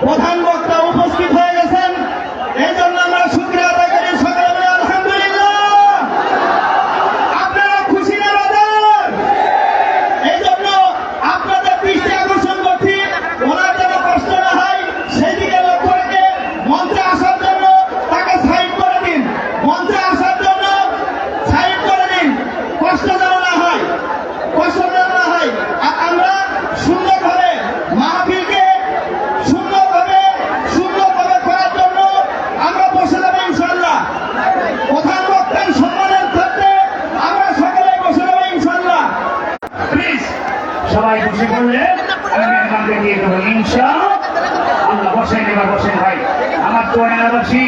প্রধান বক্তা উপস্থিত হয়ে গেছেন, এই জন্য আমরা শুকরিয়া আদায় করি। সকলে বলি আলহামদুলিল্লাহ। আপনারা খুশি না বাজার? এই জন্য আপনাদের দৃষ্টি আকর্ষণ করছি, ওনার যেন কষ্ট না হয় সেদিকে লক্ষ্য রেখে মঞ্চে আসার জন্য তাকে সাইড করে দিন, মঞ্চে আসার জন্য সাইড করে দিন, কষ্ট যেন না হয়, কষ্ট যেন না হয়। আর আমরা সুন্দরভাবে মাহফিলকে সুন্দরভাবে করার জন্য আমরা বসে যাবো ইনশাল্লাহ। প্রধান বক্তার সম্মানের ক্ষেত্রে আমরা সকলেই বসে যাবো ইনশাল্লাহ। প্লিজ সবাই বসে পড়লে আমি মেহমানকে দিয়ে দেবো ইনশাআল্লাহ। বসেন, এবার বসেন ভাই। আমার তো এলাকাবাসী,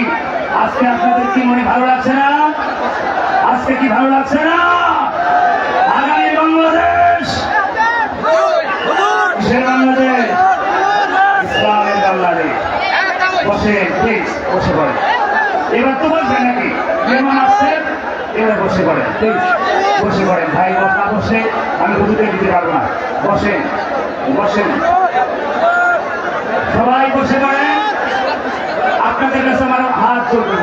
আজকে আপনাদের কি মনে ভালো লাগছে না? আজকে কি ভালো লাগছে না? আগামী বাংলাদেশ, বাংলাদেশ ইসলামের বাংলাদেশ। বসেন প্লিজ, বসে পড়েন। এবার তো বলবেন নাকি মেহমান আসছেন? এবার বসে পড়েন প্লিজ, বসে পড়েন ভাই। না বসে আমি হুজুরকে দিতে পারবো না। বসেন, বসেন, সবাই বসে পড়েন। আপনাদের কাছে আমার হাত চলবে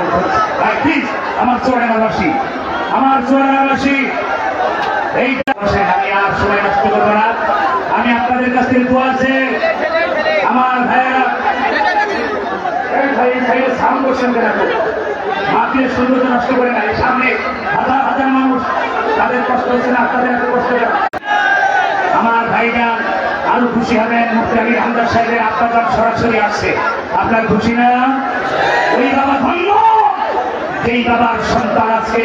ভাই, প্লিজ। আমার চুয়াডাঙ্গাবাসী, আমার চুয়াডাঙ্গাবাসী, এইটা বসেন। আমি আর সময় নষ্ট করবো না। আমি আপনাদের কাছ থেকে দোয়া আছে আমার ভাইয়েরা। সামনে বসেন কেন? মাটির সৌন্দর্য নষ্ট করে নাই। সামনে হাজার হাজার মানুষ, তাদের কষ্ট হচ্ছে না, আপনাদের এত কষ্ট। আমার ভাইরা আরো খুশি হবেন, মুফতি আমির হামদার সাহেবের আত্মাদান সরাসরি আসছে। আপনার খুশি না? ওই বাবা ধন্য, যেই বাবার সন্তান আছে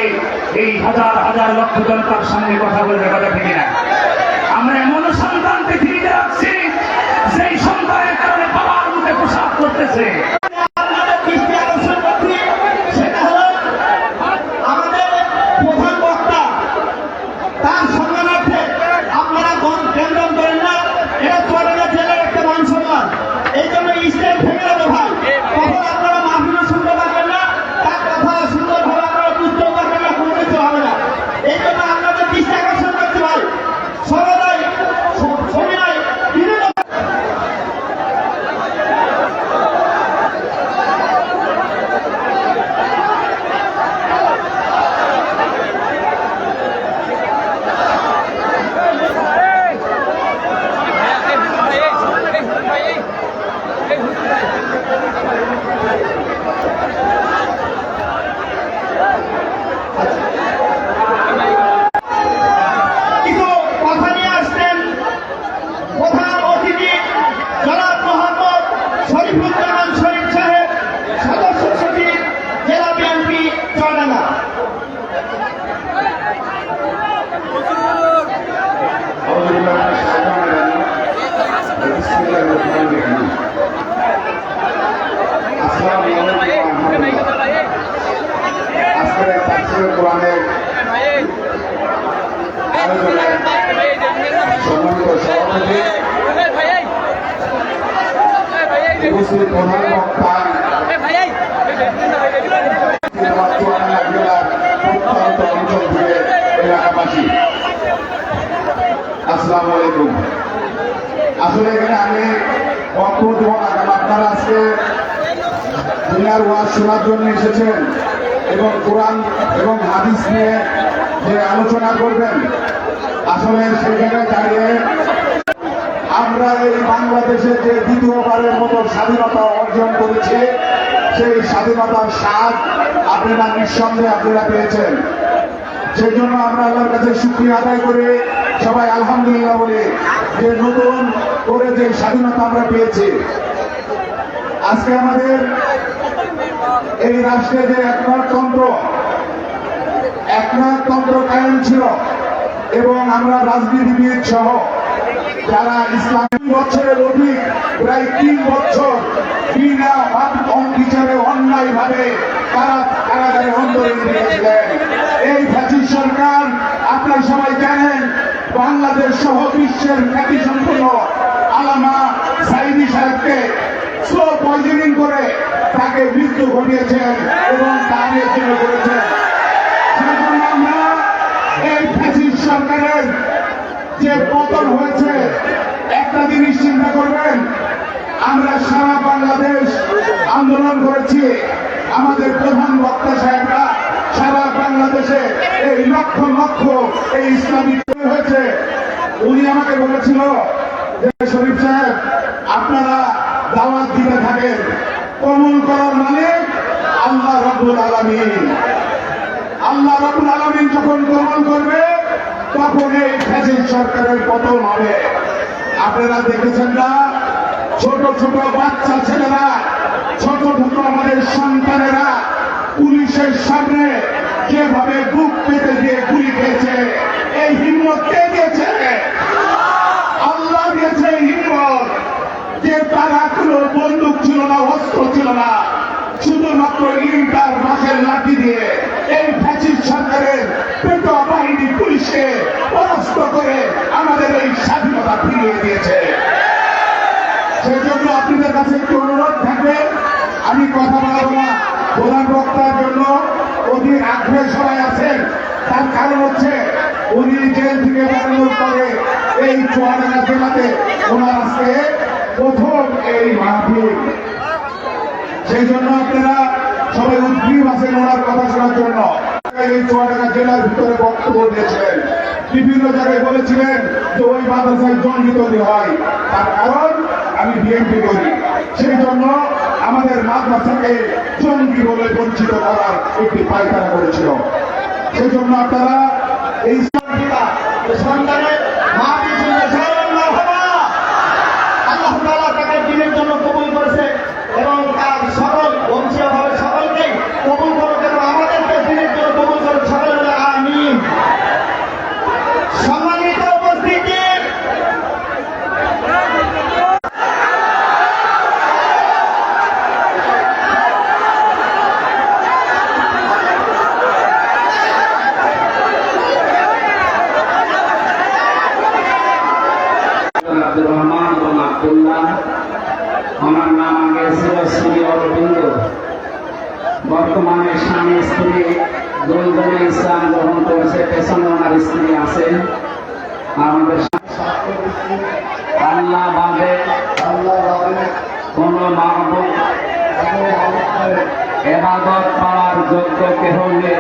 এই হাজার হাজার লক্ষ জনতার সামনে কথা বলবে, কথা ঠিক না? আমরা এমন সন্তান পৃথিবীতে রাখছি যেই সন্তানের কারণে বাবার মুখে প্রসাদ করতেছে। আপনাদের দৃষ্টি আকর্ষণ করছি, সেটা হলো আমাদের প্রধান বক্তা, তার সম্মানার্থে আপনারা কেন্দ্র করেন না। এটা চুয়াডাঙ্গা জেলার একটা মান সম্মান, এই জন্য স্টেট ভেঙে দেবো ভাই। তখন আপনারা মাহফিলও শুনতে পারবেন না, তার কথা সুন্দরভাবে আপনারা বুঝতেও পারবেন না, কোনো কিছু হবে না। এই জন্য আপনাদের দৃষ্টি আকর্ষণ করছি ভাই। সবাই সবাই বিভিন্ন উপস্থিত প্রধান বক্তা চুয়াডাঙ্গা জেলার প্রত্যন্ত অঞ্চল থেকে এলাকাবাসী, আসসালামু আলাইকুম। আসলে এখানে আমি বক্তব্য দেব না, কারণ আপনারা আজকে দুনিয়ার ওয়াজ শোনার জন্য এসেছেন এবং কোরআন এবং হাদিস নিয়ে যে আলোচনা করবেন, আসলে সেই জায়গায় দাঁড়িয়ে আমরা এই বাংলাদেশে যে দ্বিতীয়বারের মতো স্বাধীনতা অর্জন করেছি, সেই স্বাধীনতার স্বাদ আপনারা নিঃসন্দেহে আপনারা পেয়েছেন। সেই জন্য আমরা আল্লাহর কাছে শুকরিয়া আদায় করে সবাই আলহামদুলিল্লাহ বলি যে নতুন করে যে স্বাধীনতা আমরা পেয়েছি। আজকে আমাদের এই রাষ্ট্রে যে একনায়কতন্ত্র কায়েম ছিল এবং আমরা রাজনীতিবিদ সহ যারা ইসলামী বছরের অধিক প্রায় 3 বছর বিনা বিচারে অন্যায় ভাবে কারাগারে অন্তরীণ রেখেছিলেন এই ফ্যাসিস্ট সরকার। আপনারা সবাই জানেন বাংলাদেশ সহ বিশ্বের খ্যাতিসম্পন্ন আল্লামা সাঈদী সাহেবকে স্লো পয়জনিং করে তাকে মৃত্যু ঘটিয়েছেন এবং তাকে জেলে করেছেন। সেজন্য আমরা এই ফ্যাসিস্ট সরকারের যে পতন হয়েছে, একটা জিনিস চিন্তা করবেন, আমরা সারা বাংলাদেশ করছি আমাদের প্রধান বক্তা সাহেবরা সারা বাংলাদেশে এই লক্ষ লক্ষ এই ইসলামিক হয়েছে। উনি আমাকে বলেছিল যে শরীফ সাহেব আপনারা দাওয়াত দিতে থাকেন, কবুল করার মালিক আল্লাহ রাব্বুল আলামিন। আল্লাহ রাব্বুল আলামিন যখন কবুল করবে তখন এই ফ্যাসিস্ট সরকারের পতন হবে। আপনারা দেখেছেন না, ছোট ছোট বাচ্চা ছেলেরা, ছোট ছোট আমাদের সন্তানেরা পুলিশের সামনে যেভাবে বুক পেতে দিয়ে গুলি খেয়েছে, এই হিম্মত কে দিয়েছে? আল্লাহ দিয়েছে এই হিম্মত। যে তারা কোনো বন্দুক ছিল না, অস্ত্র ছিল না, শুধুমাত্র ইন্টার বাসের লাঠি দিয়ে এই ফ্যাসিস্ট সরকারের পেটোয়া বাহিনী পুলিশকে পরাস্ত করে আমাদের এই স্বাধীনতা ফিরিয়ে দিয়েছে। সেই জন্য আপনাদের কাছে একটু অনুরোধ থাকবে, আমি কথা বলবো না, প্রধান বক্তার জন্য অধীর আগ্রহে সবাই আছেন। তার কারণ হচ্ছে উনি জেল থেকে বেরোনোর পরে এই চুয়াডাঙ্গা জেলাতে ওনার আজকে প্রথম এই মাহফিল। সেই জন্য আপনারা সবাই উদ্গ্রীব আছেন ওনার কথা শোনার জন্য। এই চুয়াডাঙ্গা জেলার ভিতরে বক্তব্য দিয়েছিলেন, বিভিন্ন জায়গায় বলেছিলেন যে ওই মাদ্রাসায় জঙ্গি তৈরি হয়। তার কারণ আমি বিএনপি করি, সেই জন্য আমাদের মাদ্রাসাকে জঙ্গি বলে বঞ্চিত করার একটি পায়তারা করেছিল। সেই জন্য আপনারা এই সন্তানের মা পিছনে আল্লাহ তাআলা তাকে দিনের জন্য কবুল করেছে এবং তার সকল বংশীয়ভাবে সকলকেই কবুল করুক এবং আমাদেরকে দিনের জন্য কবুল করুক। সকলে বলে আমিন। সম্মানিত উপস্থিতি, আব্দুর রহমান এবং আব্দুল্লাহ, আমার নাম আগে ছিল শ্রী অরবিন্দ। বর্তমানে স্বামী স্ত্রী দুইজনে ইসলাম গ্রহণ করেছে, পেছনে ওনার স্ত্রী আছেন। আমাদের আল্লাহ বাদে কোন মাহবুব ইবাদত করার যোগ্য কেহ নেই।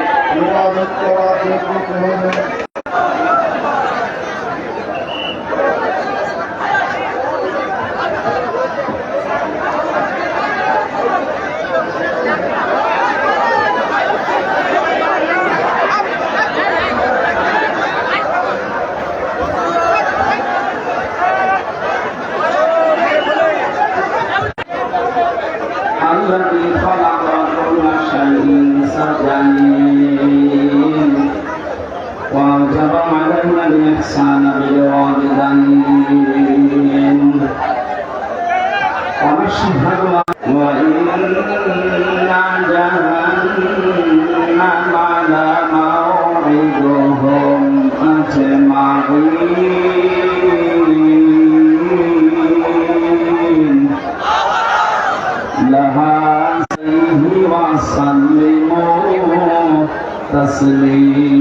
الذي خلق كل شيء سجين وأوجب علينا الإحسان بالوالدين ونشهد وإن جهنم لموعدهم أجمعين لها وسلموا تسليما